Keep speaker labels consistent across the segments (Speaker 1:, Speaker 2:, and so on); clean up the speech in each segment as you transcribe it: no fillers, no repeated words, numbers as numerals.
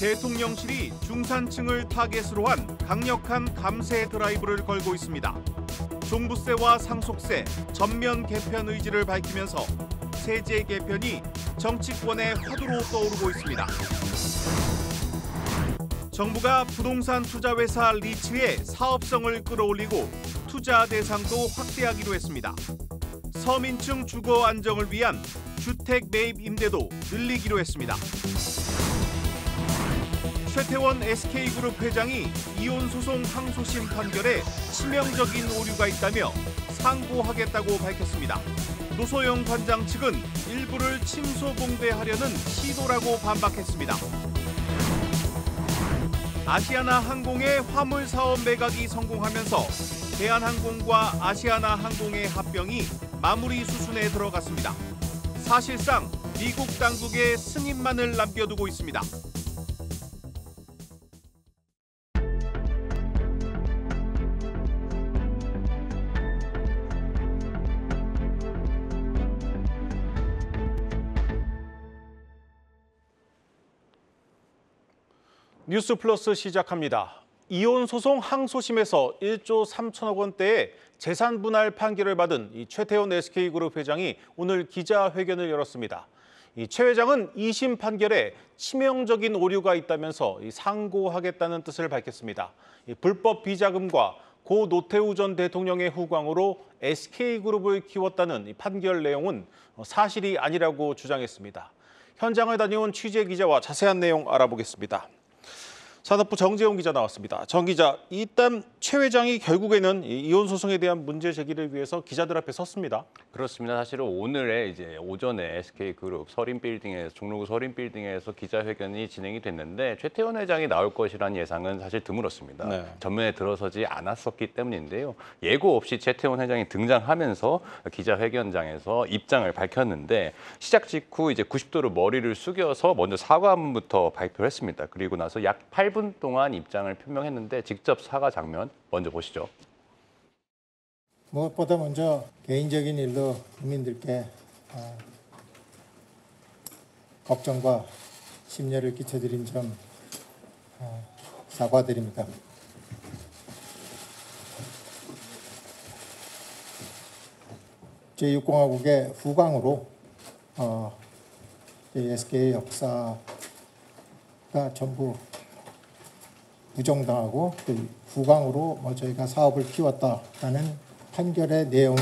Speaker 1: 대통령실이 중산층을 타겟으로 한 강력한 감세 드라이브를 걸고 있습니다. 종부세와 상속세, 전면 개편 의지를 밝히면서 세제 개편이 정치권의 화두로 떠오르고 있습니다. 정부가 부동산 투자회사 리츠의 사업성을 끌어올리고 투자 대상도 확대하기로 했습니다. 서민층 주거 안정을 위한 주택 매입 임대도 늘리기로 했습니다. 최태원 SK그룹 회장이 이혼 소송 항소심 판결에 치명적인 오류가 있다며 상고하겠다고 밝혔습니다. 노소영 관장 측은 일부를 침소봉대하려는 시도라고 반박했습니다. 아시아나 항공의 화물 사업 매각이 성공하면서 대한항공과 아시아나 항공의 합병이 마무리 수순에 들어갔습니다. 사실상 미국 당국의 승인만을 남겨두고 있습니다.
Speaker 2: 뉴스 플러스 시작합니다. 이혼 소송 항소심에서 1조 3천억 원대의 재산 분할 판결을 받은 최태원 SK그룹 회장이 오늘 기자회견을 열었습니다. 최 회장은 2심 판결에 치명적인 오류가 있다면서 상고하겠다는 뜻을 밝혔습니다. 불법 비자금과 고 노태우 전 대통령의 후광으로 SK그룹을 키웠다는 판결 내용은 사실이 아니라고 주장했습니다. 현장을 다녀온 취재기자와 자세한 내용 알아보겠습니다. 산업부 정재용 기자 나왔습니다. 정 기자, 일단 최 회장이 결국에는 이혼 소송에 대한 문제 제기를 위해서 기자들 앞에 섰습니다.
Speaker 3: 그렇습니다. 사실은 오늘의 오전에 SK그룹 종로구 서린빌딩에서 기자회견이 진행이 됐는데 최태원 회장이 나올 것이라는 예상은 사실 드물었습니다. 네. 전면에 들어서지 않았었기 때문인데요. 예고 없이 최태원 회장이 등장하면서 기자회견장에서 입장을 밝혔는데 시작 직후 90도로 머리를 숙여서 먼저 사과문부터 발표를 했습니다. 그리고 나서 약 8분 동안 입장을 표명했는데 직접 사과 장면 먼저 보시죠.
Speaker 4: 무엇보다 먼저 개인적인 일로 국민들께 걱정과 심려를 끼쳐드린 점 사과드립니다. 제6공화국의 후광으로 SK 역사가 전부 부정당하고 그 후광으로 저희가 사업을 키웠다라는 판결의 내용이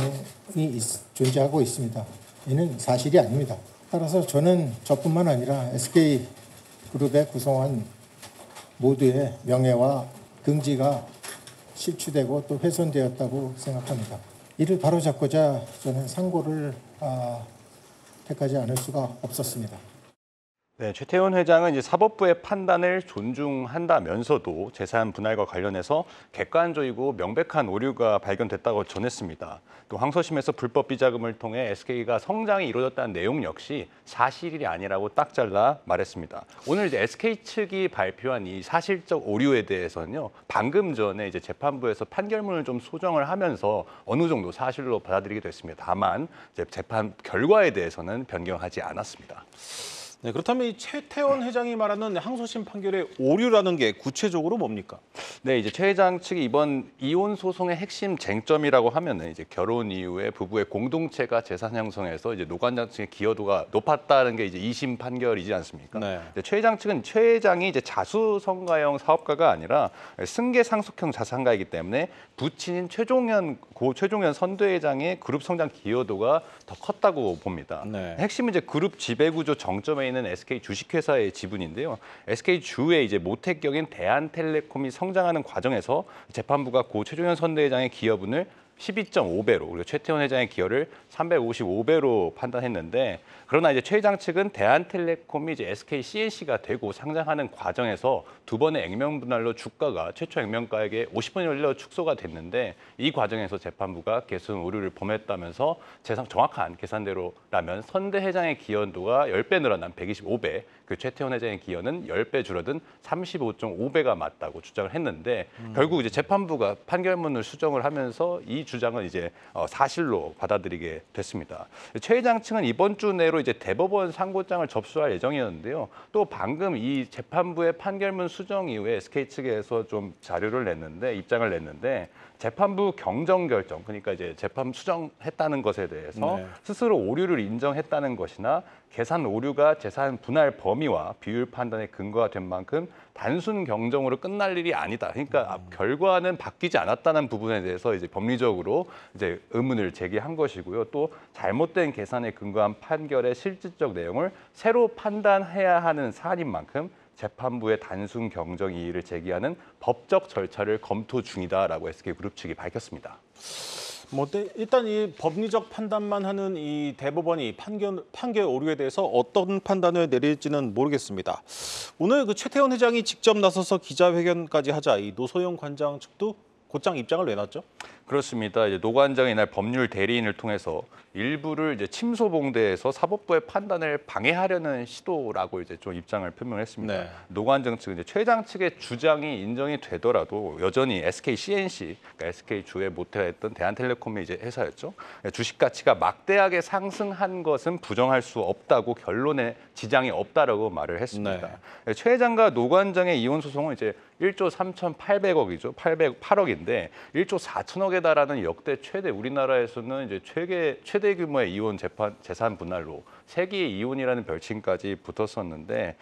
Speaker 4: 존재하고 있습니다. 이는 사실이 아닙니다. 따라서 저는 저뿐만 아니라 SK그룹의 구성원 모두의 명예와 긍지가 실추되고 또 훼손되었다고 생각합니다. 이를 바로잡고자 저는 상고를 택하지 않을 수가 없었습니다.
Speaker 3: 네, 최태원 회장은 사법부의 판단을 존중한다면서도 재산 분할과 관련해서 객관적이고 명백한 오류가 발견됐다고 전했습니다. 또 항소심에서 불법 비자금을 통해 SK가 성장이 이루어졌다는 내용 역시 사실이 아니라고 딱 잘라 말했습니다. 오늘 SK 측이 발표한 이 사실적 오류에 대해서는요, 방금 전에 재판부에서 판결문을 좀 소정을 하면서 어느 정도 사실로 받아들이게 됐습니다. 다만 재판 결과에 대해서는 변경하지 않았습니다.
Speaker 2: 네, 그렇다면 이 최태원 회장이 말하는 항소심 판결의 오류라는 게 구체적으로 뭡니까?
Speaker 3: 네, 최 회장 측이 이번 이혼 소송의 핵심 쟁점이라고 하면은 결혼 이후에 부부의 공동체가 재산 형성에서 노관장 측의 기여도가 높았다는 게 2심 판결이지 않습니까? 네. 최 회장 측은 최 회장이 자수성가형 사업가가 아니라 승계상속형 자산가이기 때문에 부친인 고 최종현 선대회장의 그룹 성장 기여도가 더 컸다고 봅니다. 네. 핵심은 그룹 지배구조 정점에 있는 SK 주식회사의 지분인데요. SK주의 모택격인 대한텔레콤이 성장하는 과정에서 재판부가 고 최종현 선대회장의 기여분을 12.5배로 그리고 최태원 회장의 기여를 355배로 판단했는데 그러나 최 회장 측은 대한텔레콤이 SK CNC가 되고 상장하는 과정에서 두 번의 액면 분할로 주가가 최초 액면가액의 50분의 1로 축소가 됐는데 이 과정에서 재판부가 계승 오류를 범했다면서 정확한 계산대로라면 선대 회장의 기여도가 10배 늘어난 125배, 그 최태원 회장의 기여는 10배 줄어든 35.5배가 맞다고 주장을 했는데 결국 재판부가 판결문을 수정을 하면서 이 주장은 이제 사실로 받아들이게 됐습니다. 최 회장 측은 이번 주 내로 이제 대법원 상고장을 접수할 예정이었는데요. 또 방금 이 재판부의 판결문 수정 이후에 SK 측에서 좀 입장을 냈는데 재판부 경정 결정, 그러니까 이제 재판 수정했다는 것에 대해서 스스로 오류를 인정했다는 것이나 계산 오류가 재산 분할 범위와 비율 판단의 근거가 된 만큼 단순 경정으로 끝날 일이 아니다. 그러니까 결과는 바뀌지 않았다는 부분에 대해서 이제 법리적으로 이제 의문을 제기한 것이고요. 또 잘못된 계산에 근거한 판결의 실질적 내용을 새로 판단해야 하는 사안인 만큼 재판부의 단순 경정 이의를 제기하는 법적 절차를 검토 중이다라고 SK그룹 측이 밝혔습니다.
Speaker 2: 일단 이 법리적 판단만 하는 이 대법원이 판결 오류에 대해서 어떤 판단을 내릴지는 모르겠습니다. 오늘 그 최태원 회장이 직접 나서서 기자회견까지 하자 이 노소영 관장 측도 곧장 입장을 내놨죠?
Speaker 3: 그렇습니다. 이제 노 관장이 이날 법률 대리인을 통해서 일부를 이제 침소봉대에서 사법부의 판단을 방해하려는 시도라고 이제 좀 입장을 표명했습니다.
Speaker 2: 네.
Speaker 3: 노 관장 측은 이제 최 회장 측의 주장이 인정이 되더라도 여전히 SK CNC, 그러니까 SK 주에 모태했던 대한텔레콤의 이제 회사였죠. 주식 가치가 막대하게 상승한 것은 부정할 수 없다고 결론에 지장이 없다라고 말을 했습니다.
Speaker 2: 네.
Speaker 3: 최 회장과 노 관장의 이혼 소송은 이제 1조 3,800억이죠. 8억인데 1조 4천억에 달하는 역대 최대, 우리나라에서는 이제 최대 규모의 이혼 재산 분할로 세기의 이혼이라는 별칭까지 붙었었는데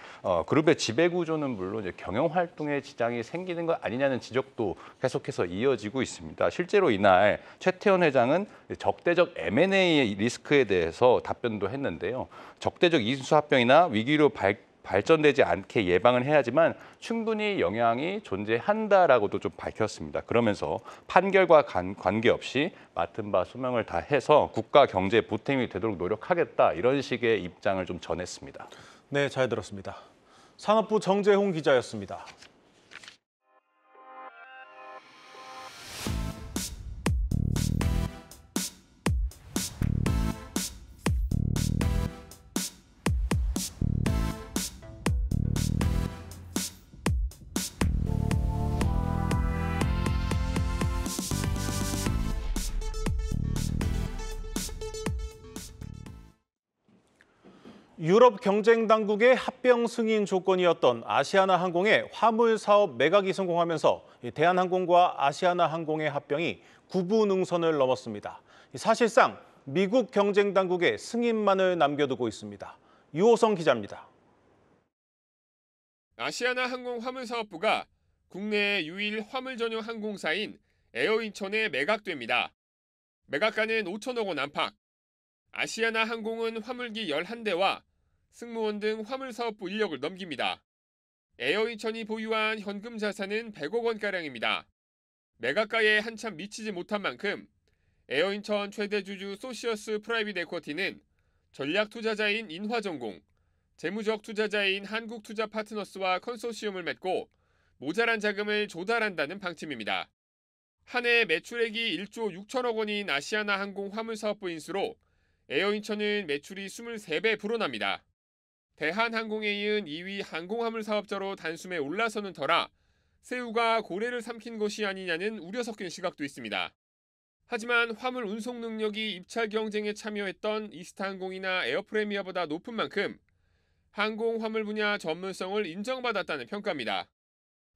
Speaker 3: 그룹의 지배 구조는 물론 이제 경영 활동에 지장이 생기는 것 아니냐는 지적도 계속해서 이어지고 있습니다. 실제로 이날 최태원 회장은 적대적 M&A 리스크에 대해서 답변도 했는데요. 적대적 인수합병이나 위기로 발전되지 않게 예방을 해야지만 충분히 영향이 존재한다라고도 좀 밝혔습니다. 그러면서 판결과 관계없이 맡은 바 소명을 다해서 국가 경제 보탬이 되도록 노력하겠다, 이런 식의 입장을 좀 전했습니다.
Speaker 2: 네, 잘 들었습니다. 산업부 정재홍 기자였습니다. 유럽 경쟁 당국의 합병 승인 조건이었던 아시아나항공의 화물 사업 매각이 성공하면서 대한항공과 아시아나항공의 합병이 구부 능선을 넘었습니다. 사실상 미국 경쟁 당국의 승인만을 남겨두고 있습니다. 유호성 기자입니다.
Speaker 5: 아시아나항공 화물사업부가 국내의 유일 화물 전용 항공사인 에어인천에 매각됩니다. 매각가는 5천억 원 안팎. 아시아나항공은 화물기 11대와 승무원 등 화물사업부 인력을 넘깁니다. 에어인천이 보유한 현금 자산은 100억 원가량입니다. 매각가에 한참 미치지 못한 만큼 에어인천 최대 주주 소시어스 프라이빗 에쿼티는 전략 투자자인 인화전공, 재무적 투자자인 한국투자파트너스와 컨소시엄을 맺고 모자란 자금을 조달한다는 방침입니다. 한 해 매출액이 1조 6천억 원인 아시아나항공 화물사업부 인수로 에어인천은 매출이 23배 불어납니다. 대한항공에 이은 2위 항공화물사업자로 단숨에 올라서는 터라 새우가 고래를 삼킨 것이 아니냐는 우려 섞인 시각도 있습니다. 하지만 화물 운송 능력이 입찰 경쟁에 참여했던 이스타항공이나 에어프레미어보다 높은 만큼 항공화물 분야 전문성을 인정받았다는 평가입니다.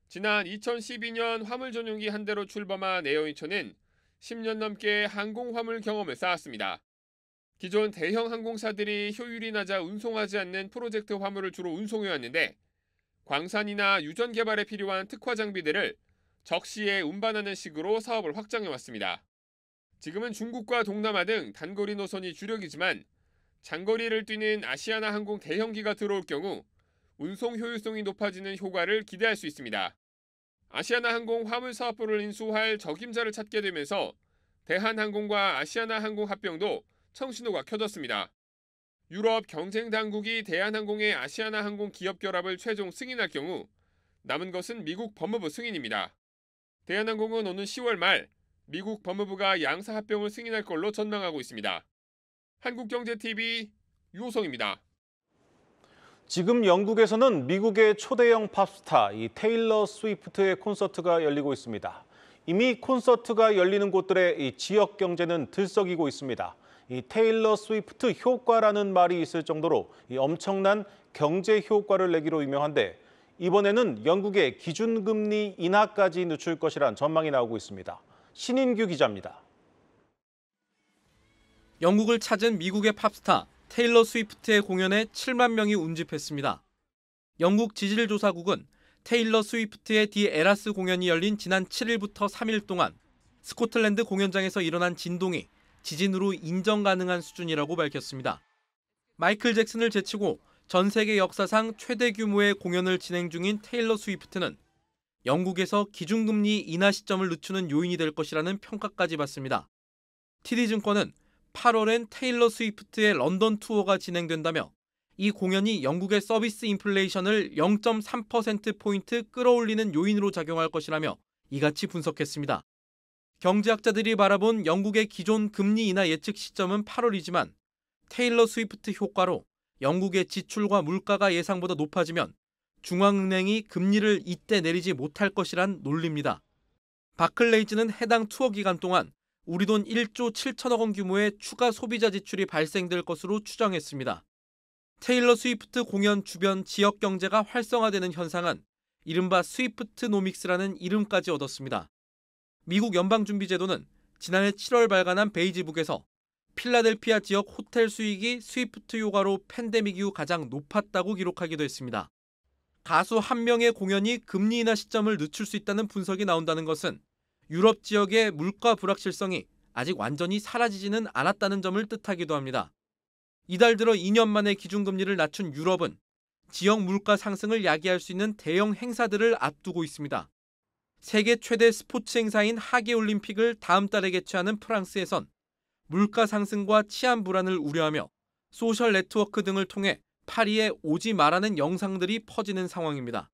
Speaker 5: 지난 2012년 화물 전용기 한 대로 출범한 에어인천은 10년 넘게 항공화물 경험을 쌓았습니다. 기존 대형 항공사들이 효율이 낮아 운송하지 않는 프로젝트 화물을 주로 운송해왔는데 광산이나 유전 개발에 필요한 특화 장비들을 적시에 운반하는 식으로 사업을 확장해왔습니다. 지금은 중국과 동남아 등 단거리 노선이 주력이지만 장거리를 뛰는 아시아나항공 대형기가 들어올 경우 운송 효율성이 높아지는 효과를 기대할 수 있습니다. 아시아나항공 화물사업부를 인수할 적임자를 찾게 되면서 대한항공과 아시아나항공 합병도 청신호가 켜졌습니다. 유럽 경쟁 당국이 대한항공의 아시아나항공 기업 결합을 최종 승인할 경우 남은 것은 미국 법무부 승인입니다. 대한항공은 오는 10월 말 미국 법무부가 양사 합병을 승인할 걸로 전망하고 있습니다. 한국경제TV 유호성입니다.
Speaker 2: 지금 영국에서는 미국의 초대형 팝스타 이 테일러 스위프트의 콘서트가 열리고 있습니다. 이미 콘서트가 열리는 곳들의 이 지역 경제는 들썩이고 있습니다. 이 테일러 스위프트 효과라는 말이 있을 정도로 이 엄청난 경제 효과를 내기로 유명한데 이번에는 영국의 기준금리 인하까지 늦출 것이란 전망이 나오고 있습니다. 신인규 기자입니다.
Speaker 6: 영국을 찾은 미국의 팝스타 테일러 스위프트의 공연에 7만 명이 운집했습니다. 영국 지질조사국은 테일러 스위프트의 디 에라스 공연이 열린 지난 7일부터 3일 동안 스코틀랜드 공연장에서 일어난 진동이 지진으로 인정 가능한 수준이라고 밝혔습니다. 마이클 잭슨을 제치고 전 세계 역사상 최대 규모의 공연을 진행 중인 테일러 스위프트는 영국에서 기준금리 인하 시점을 늦추는 요인이 될 것이라는 평가까지 받습니다. TD증권은 8월엔 테일러 스위프트의 런던 투어가 진행된다며 이 공연이 영국의 서비스 인플레이션을 0.3%포인트 끌어올리는 요인으로 작용할 것이라며 이같이 분석했습니다. 경제학자들이 바라본 영국의 기존 금리 인하 예측 시점은 8월이지만 테일러 스위프트 효과로 영국의 지출과 물가가 예상보다 높아지면 중앙은행이 금리를 이때 내리지 못할 것이란 논리입니다. 바클레이즈는 해당 투어 기간 동안 우리 돈 1조 7천억 원 규모의 추가 소비자 지출이 발생될 것으로 추정했습니다. 테일러 스위프트 공연 주변 지역 경제가 활성화되는 현상은 이른바 스위프트노믹스라는 이름까지 얻었습니다. 미국 연방준비제도는 지난해 7월 발간한 베이지북에서 필라델피아 지역 호텔 수익이 스위프트 효과로 팬데믹 이후 가장 높았다고 기록하기도 했습니다. 가수 한 명의 공연이 금리 인하 시점을 늦출 수 있다는 분석이 나온다는 것은 유럽 지역의 물가 불확실성이 아직 완전히 사라지지는 않았다는 점을 뜻하기도 합니다. 이달 들어 2년 만에 기준금리를 낮춘 유럽은 지역 물가 상승을 야기할 수 있는 대형 행사들을 앞두고 있습니다. 세계 최대 스포츠 행사인 하계올림픽을 다음 달에 개최하는 프랑스에선 물가 상승과 치안 불안을 우려하며 소셜 네트워크 등을 통해 파리에 오지 말라는 영상들이 퍼지는 상황입니다.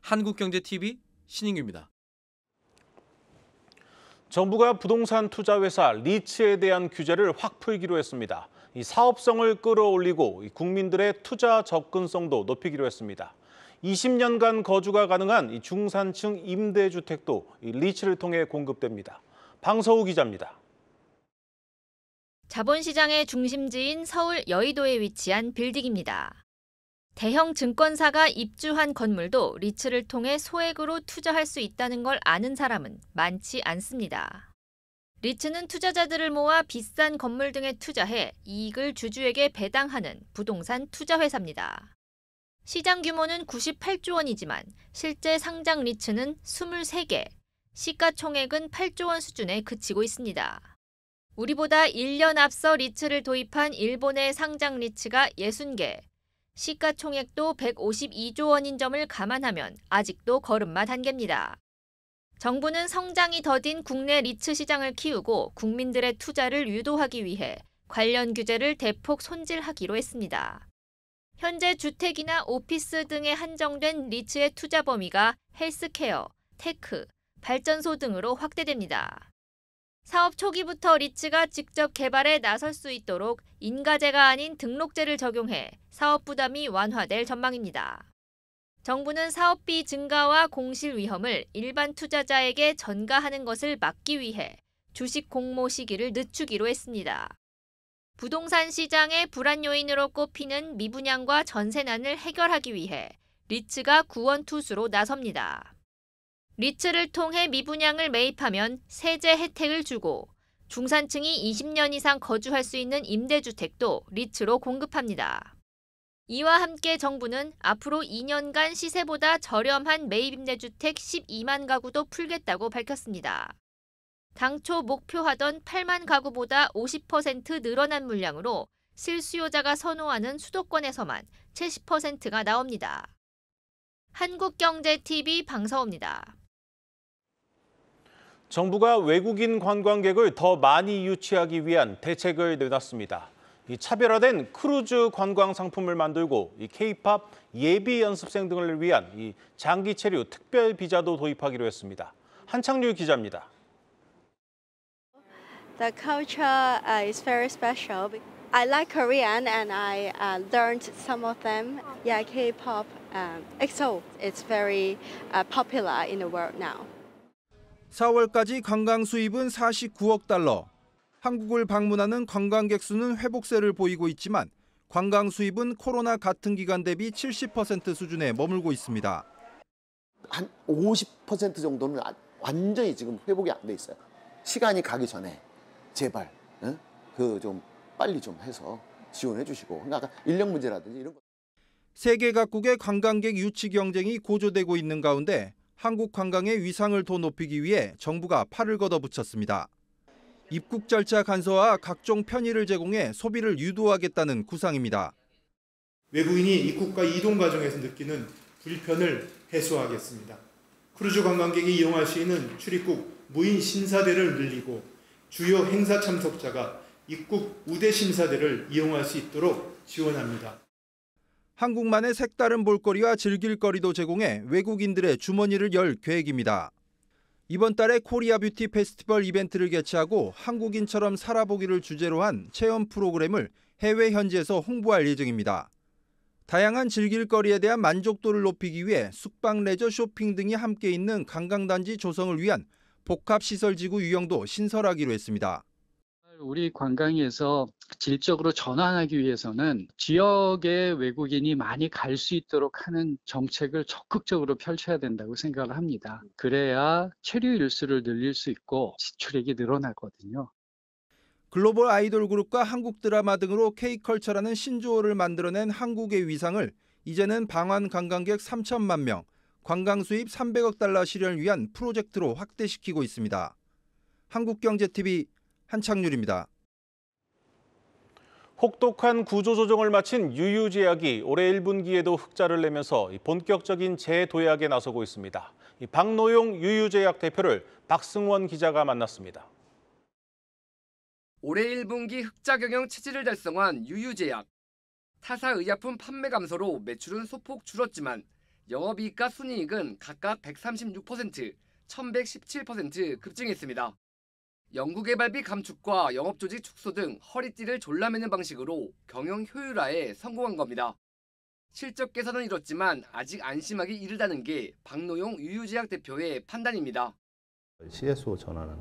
Speaker 6: 한국경제TV 신인규입니다.
Speaker 2: 정부가 부동산 투자 회사 리츠에 대한 규제를 확 풀기로 했습니다. 이 사업성을 끌어올리고 국민들의 투자 접근성도 높이기로 했습니다. 20년간 거주가 가능한 이 중산층 임대주택도 이 리츠를 통해 공급됩니다. 방서우 기자입니다.
Speaker 7: 자본시장의 중심지인 서울 여의도에 위치한 빌딩입니다. 대형 증권사가 입주한 건물도 리츠를 통해 소액으로 투자할 수 있다는 걸 아는 사람은 많지 않습니다. 리츠는 투자자들을 모아 비싼 건물 등에 투자해 이익을 주주에게 배당하는 부동산 투자 회사입니다. 시장 규모는 98조 원이지만 실제 상장 리츠는 23개, 시가총액은 8조 원 수준에 그치고 있습니다. 우리보다 1년 앞서 리츠를 도입한 일본의 상장 리츠가 60개, 시가총액도 152조 원인 점을 감안하면 아직도 걸음마 단계입니다. 정부는 성장이 더딘 국내 리츠 시장을 키우고 국민들의 투자를 유도하기 위해 관련 규제를 대폭 손질하기로 했습니다. 현재 주택이나 오피스 등에 한정된 리츠의 투자 범위가 헬스케어, 테크, 발전소 등으로 확대됩니다. 사업 초기부터 리츠가 직접 개발에 나설 수 있도록 인가제가 아닌 등록제를 적용해 사업 부담이 완화될 전망입니다. 정부는 사업비 증가와 공실 위험을 일반 투자자에게 전가하는 것을 막기 위해 주식 공모 시기를 늦추기로 했습니다. 부동산 시장의 불안 요인으로 꼽히는 미분양과 전세난을 해결하기 위해 리츠가 구원투수로 나섭니다. 리츠를 통해 미분양을 매입하면 세제 혜택을 주고 중산층이 20년 이상 거주할 수 있는 임대주택도 리츠로 공급합니다. 이와 함께 정부는 앞으로 2년간 시세보다 저렴한 매입임대주택 12만 가구도 풀겠다고 밝혔습니다. 당초 목표하던 8만 가구보다 50% 늘어난 물량으로 실수요자가 선호하는 수도권에서만 70%가 나옵니다. 한국경제TV 방서우입니다.
Speaker 2: 정부가 외국인 관광객을 더 많이 유치하기 위한 대책을 내놨습니다. 이 차별화된 크루즈 관광 상품을 만들고 이 K-팝 예비 연습생 등을 위한 이 장기 체류 특별 비자도 도입하기로 했습니다. 한창률 기자입니다.
Speaker 8: The culture is very special. I like Korean and I learned some of them. Yeah, K-pop, EXO, it's very popular in the world now.
Speaker 9: 4월까지 관광 수입은 49억 달러. 한국을 방문하는 관광객 수는 회복세를 보이고 있지만 관광 수입은 코로나 같은 기간 대비 70% 수준에 머물고 있습니다.
Speaker 10: 한 50% 정도는 완전히 지금 회복이 안 돼 있어요. 시간이 가기 전에 제발 그 좀 빨리 좀 해서 지원해 주시고, 그러니까 인력 문제라든지 이런 거.
Speaker 9: 세계 각국의 관광객 유치 경쟁이 고조되고 있는 가운데 한국 관광의 위상을 더 높이기 위해 정부가 팔을 걷어붙였습니다. 입국 절차 간소화와 각종 편의를 제공해 소비를 유도하겠다는 구상입니다.
Speaker 11: 외국인이 입국과 이동 과정에서 느끼는 불편을 해소하겠습니다. 크루즈 관광객이 이용할 수 있는 출입국 무인 심사대를 늘리고 주요 행사 참석자가 입국 우대 심사대를 이용할 수 있도록 지원합니다.
Speaker 9: 한국만의 색다른 볼거리와 즐길거리도 제공해 외국인들의 주머니를 열 계획입니다. 이번 달에 코리아 뷰티 페스티벌 이벤트를 개최하고 한국인처럼 살아보기를 주제로 한 체험 프로그램을 해외 현지에서 홍보할 예정입니다. 다양한 즐길거리에 대한 만족도를 높이기 위해 숙박, 레저, 쇼핑 등이 함께 있는 관광단지 조성을 위한 복합시설지구 유형도 신설하기로 했습니다.
Speaker 12: 우리 관광에서 질적으로 전환하기 위해서는 지역에 외국인이 많이 갈 수 있도록 하는 정책을 적극적으로 펼쳐야 된다고 생각을 합니다. 그래야 체류 일수를 늘릴 수 있고 지출액이 늘어나거든요.
Speaker 9: 글로벌 아이돌 그룹과 한국 드라마 등으로 K컬처라는 신조어를 만들어낸 한국의 위상을 이제는 방한 관광객 3천만 명, 관광 수입 300억 달러 실현을 위한 프로젝트로 확대시키고 있습니다. 한국경제TV 한창률입니다.
Speaker 2: 혹독한 구조조정을 마친 유유제약이 올해 1분기에도 흑자를 내면서 본격적인 재도약에 나서고 있습니다. 박노용 유유제약 대표를 박승원 기자가 만났습니다.
Speaker 13: 올해 1분기 흑자 경영 체질을 달성한 유유제약. 타사 의약품 판매 감소로 매출은 소폭 줄었지만 영업이익과 순이익은 각각 136%, 1117% 급증했습니다. 연구개발비 감축과 영업조직 축소 등 허리띠를 졸라매는 방식으로 경영 효율화에 성공한 겁니다. 실적 개선은 이뤘지만 아직 안심하기 이르다는 게 박노용 유유제약 대표의 판단입니다.
Speaker 14: CSO 전환은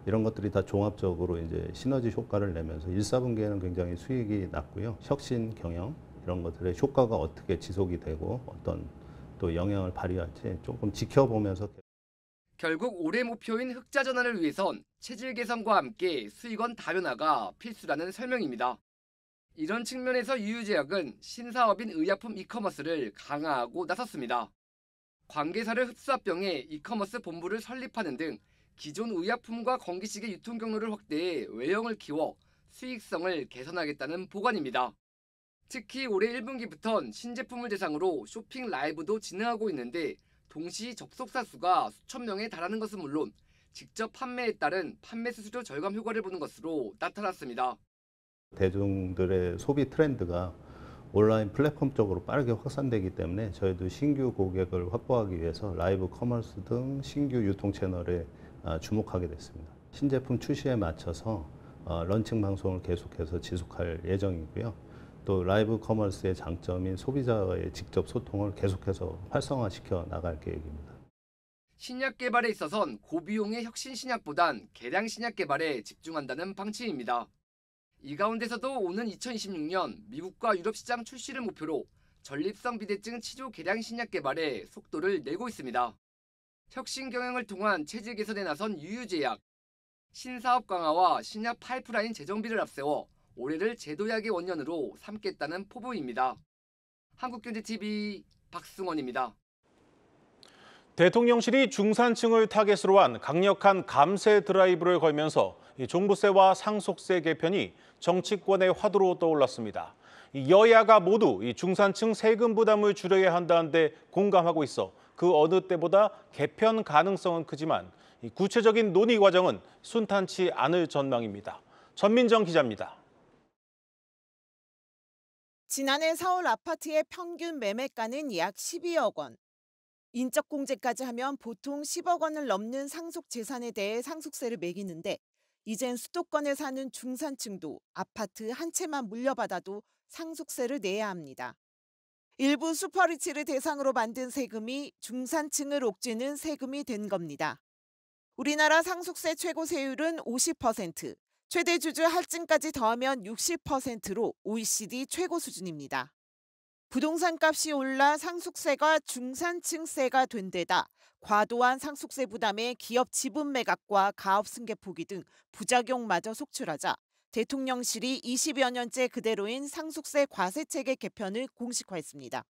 Speaker 14: 이런 것들이 다 종합적으로 이제 시너지 효과를 내면서 1, 4분기에는 굉장히 수익이 났고요. 혁신 경영 이런 것들의 효과가 어떻게 지속이 되고 어떤 또 영향을 발휘할지 조금 지켜보면서.
Speaker 13: 결국 올해 목표인 흑자 전환을 위해선 체질 개선과 함께 수익원 다변화가 필수라는 설명입니다. 이런 측면에서 유유제약은 신사업인 의약품 이커머스를 강화하고 나섰습니다. 관계사를 흡수합병해 이커머스 본부를 설립하는 등 기존 의약품과 건기식의 유통 경로를 확대해 외형을 키워 수익성을 개선하겠다는 보관입니다. 특히 올해 1분기부터는 신제품을 대상으로 쇼핑 라이브도 진행하고 있는데 동시 접속사 수가 수천 명에 달하는 것은 물론 직접 판매에 따른 판매 수수료 절감 효과를 보는 것으로 나타났습니다.
Speaker 14: 대중들의 소비 트렌드가 온라인 플랫폼 쪽으로 빠르게 확산되기 때문에 저희도 신규 고객을 확보하기 위해서 라이브 커머스 등 신규 유통 채널에 주목하게 됐습니다. 신제품 출시에 맞춰서 런칭 방송을 계속해서 지속할 예정이고요. 또 라이브 커머스의 장점인 소비자와의 직접 소통을 계속해서 활성화시켜 나갈 계획입니다.
Speaker 13: 신약 개발에 있어선 고비용의 혁신 신약보단 개량 신약 개발에 집중한다는 방침입니다. 이 가운데서도 오는 2026년 미국과 유럽 시장 출시를 목표로 전립성 비대증 치료 개량 신약 개발에 속도를 내고 있습니다. 혁신 경영을 통한 체질 개선에 나선 유유제약. 신사업 강화와 신약 파이프라인 재정비를 앞세워 올해를 재도약의 원년으로 삼겠다는 포부입니다. 한국경제TV 박승원입니다.
Speaker 2: 대통령실이 중산층을 타겟으로 한 강력한 감세 드라이브를 걸면서 종부세와 상속세 개편이 정치권의 화두로 떠올랐습니다. 여야가 모두 중산층 세금 부담을 줄여야 한다는데 공감하고 있어 그 어느 때보다 개편 가능성은 크지만 구체적인 논의 과정은 순탄치 않을 전망입니다. 전민정 기자입니다.
Speaker 15: 지난해 서울 아파트의 평균 매매가는 약 12억 원. 인적공제까지 하면 보통 10억 원을 넘는 상속 재산에 대해 상속세를 매기는데 이젠 수도권에 사는 중산층도 아파트 한 채만 물려받아도 상속세를 내야 합니다. 일부 슈퍼리치를 대상으로 만든 세금이 중산층을 옥죄는 세금이 된 겁니다. 우리나라 상속세 최고 세율은 50%, 최대 주주 할증까지 더하면 60%로 OECD 최고 수준입니다. 부동산 값이 올라 상속세가 중산층세가 된 데다 과도한 상속세 부담에 기업 지분 매각과 가업 승계 포기 등 부작용마저 속출하자 대통령실이 20여 년째 그대로인 상속세 과세체계 개편을 공식화했습니다.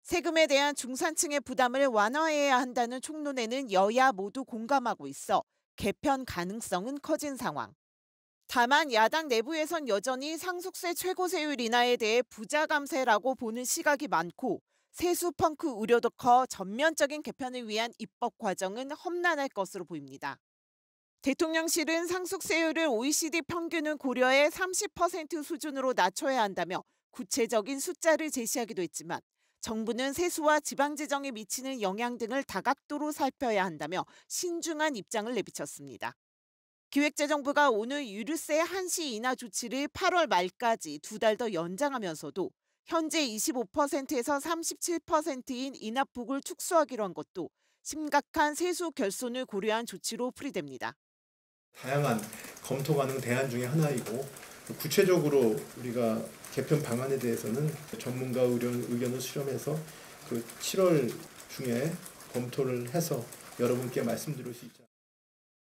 Speaker 15: 세금에 대한 중산층의 부담을 완화해야 한다는 총론에는 여야 모두 공감하고 있어 개편 가능성은 커진 상황. 다만 야당 내부에선 여전히 상속세 최고 세율 인하에 대해 부자 감세라고 보는 시각이 많고 세수 펑크 우려도 커 전면적인 개편을 위한 입법 과정은 험난할 것으로 보입니다. 대통령실은 상속세율을 OECD 평균을 고려해 30% 수준으로 낮춰야 한다며 구체적인 숫자를 제시하기도 했지만 정부는 세수와 지방재정에 미치는 영향 등을 다각도로 살펴야 한다며 신중한 입장을 내비쳤습니다. 기획재정부가 오늘 유류세 한시 인하 조치를 8월 말까지 2달 더 연장하면서도 현재 25%에서 37%인 인하폭을 축소하기로 한 것도 심각한 세수 결손을 고려한 조치로 풀이됩니다.
Speaker 11: 다양한 검토 가능 대안 중에 하나이고 구체적으로 우리가 개편 방안에 대해서는 전문가 의견을 수렴해서 그 7월 중에 검토를 해서 여러분께 말씀드릴 수 있죠.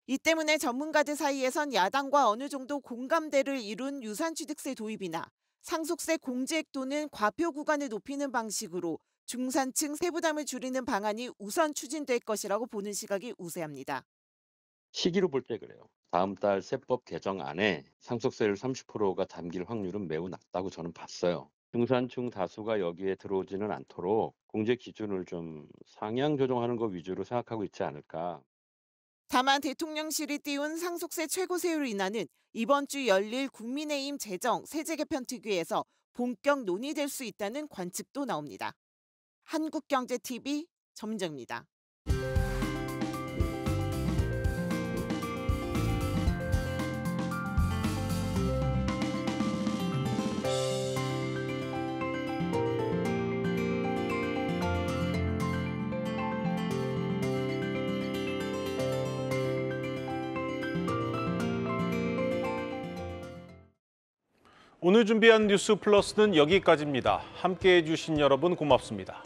Speaker 15: 이 때문에 전문가들 사이에선 야당과 어느 정도 공감대를 이룬 유산취득세 도입이나 상속세 공제액 또는 과표 구간을 높이는 방식으로 중산층 세부담을 줄이는 방안이 우선 추진될 것이라고 보는 시각이 우세합니다.
Speaker 16: 시기로 볼 때 그래요. 다음 달 세법 개정안에 상속세율 30%가 담길 확률은 매우 낮다고 저는 봤어요. 중산층 다수가 여기에 들어오지는 않도록 공제 기준을 좀 상향 조정하는 것 위주로 생각하고 있지 않을까.
Speaker 15: 다만 대통령실이 띄운 상속세 최고세율 인하는 이번 주 열릴 국민의힘 재정 세제 개편 특위에서 본격 논의될 수 있다는 관측도 나옵니다. 한국경제TV 전민정입니다.
Speaker 2: 오늘 준비한 뉴스 플러스는 여기까지입니다. 함께해 주신 여러분 고맙습니다.